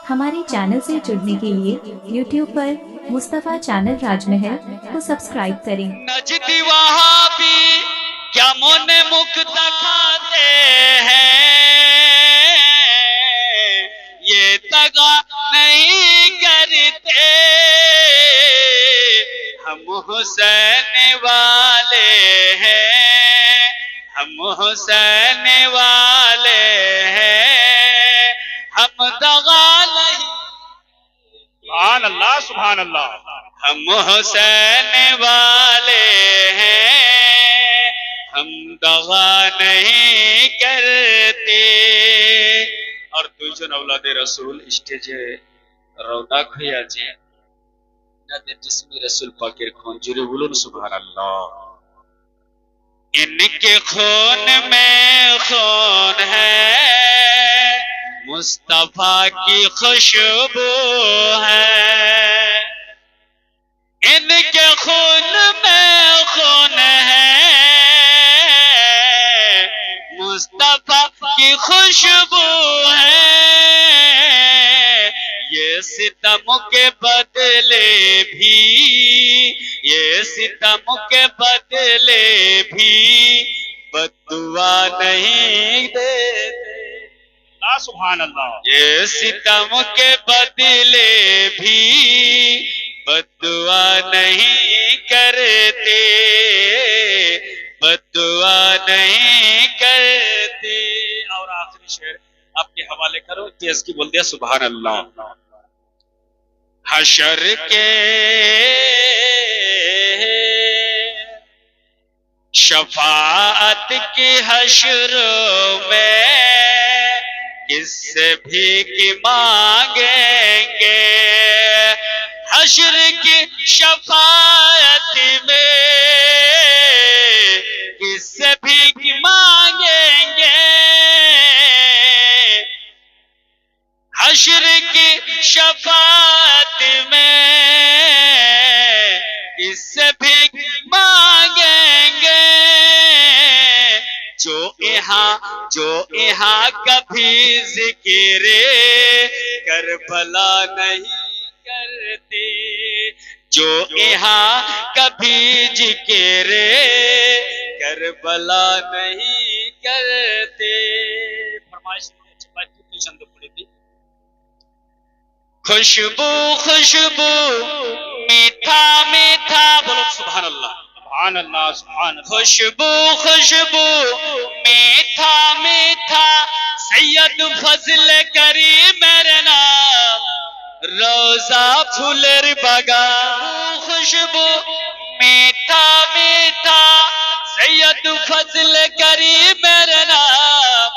हमारे चैनल से जुड़ने के लिए YouTube पर मुस्तफ़ा चैनल राजमहल को सब्सक्राइब करें। नजदी वहाबी क्या मोने मुक्ता खाते हैं, ये तगा नहीं करते, हम हुसैन वाले हैं, हम हुसैन वाले हैं, हम दगा नहीं। सुभान अल्लाह सुभान अल्लाह। हम हुसैन वाले हैं, हम दगा नहीं करते। और দুইজন আওলাদে রাসূল স্টেজে রওনা হয়ে আছে, যাদের জিসমি রাসূল পাকের খুন, জুড়ে বলুন সুবহানাল্লাহ। इनके खून में खून है, मुस्तफा की खुशबू है। इनके खून में खून है, मुस्तफा की खुशबू है। ये सितम के बदले भी, ये सितम के बदले भी बद्दुआ नहीं देते। सुभान अल्लाह। ये सितम के बदले भी बद्दुआ नहीं करते, बद्दुआ नहीं करते। और आखिरी शेर आपके हवाले करो, तेज की बोल दिया सुभान अल्लाह। हशर के शफाअत की हशरों में किससे भीख मांगेंगे, हशर की शफाअत में किससे भीख मांगेंगे, हशर की शफाअत में किससे भीख मांगेंगे। जो यहाँ कभी जिक्र करबला नहीं करते, जो यहाँ कभी जिक्र करबला नहीं करते। फरमाइश छंद पड़ी थी। खुशबू खुशबू मीठा मीठा, बोलो सुभान अल्लाह सुभान अल्लाह सुभान अल्लाह। खुशबू खुशबू मीठा मीठा, सैयद फजल करी मेरे नाम, रोजा फूलेर बागान। खुशबू मीठा मीठा, सैयद फजल करी मेरे नाम,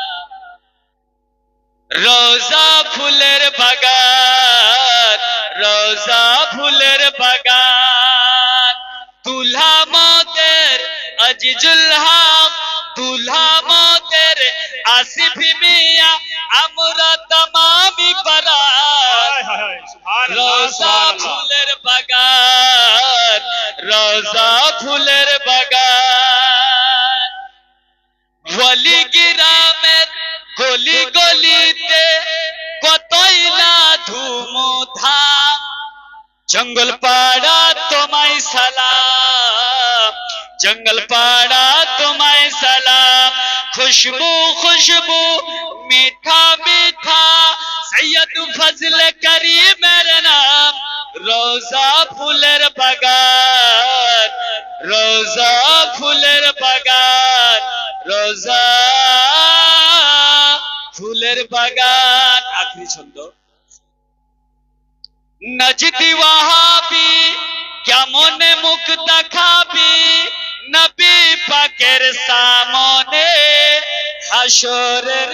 रोजा फूलेर बागान, रोजा फूलेर बागान। दूल्हा मोतेर अजीजुल हक, दूल्हा मोतेर आसिफ मिया, আমরা तमामी बारात। रोजा फूलेर बागान, रोजा फूलेर बागान। वली ग्रामेर गली गलिते কতই না ধুমধাম, জঙ্গল পাড়া তোমায় সালাম, জঙ্গল পাড়া তোমায় সালাম। খুশবু খুশবু मीठा मीठा, सैयद फजल करी मेरे नाम, रोजा फूलेर बागान, रोजा फूलेर बागान, रोजा फूलेर बागान। आखिरी छंद। नजदी वहाबी क्या मोने मुक्ता खाबी, नबी पाकेर सामने হাসরের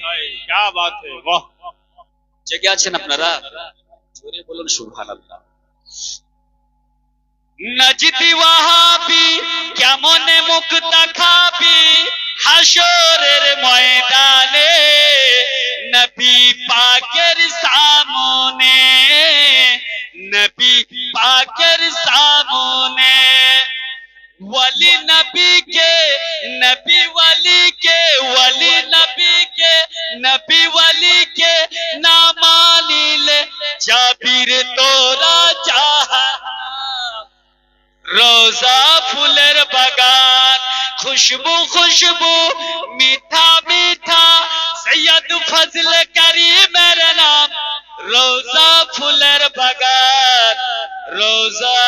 हाय क्या बात है, वाह। জেগে আছেন আপনারা? জোরে বলুন সুবহানাল্লাহ। নজদি ওয়াহাবি কেমনে মুক্তা খাবি, হাসরের ময়দানে নবী পাকের সামনে, নবী পাকের সামনে। वली नबी के, नबी वली के, वली नबी के, नबी वली के नाम জাবির তোরা যাহা রোজা ফুলের বাগান খুশবু খুশবু মিঠা মিঠা সৈয়দ ফজল করিমের নাম রোজা ফুলের বাগান রোজা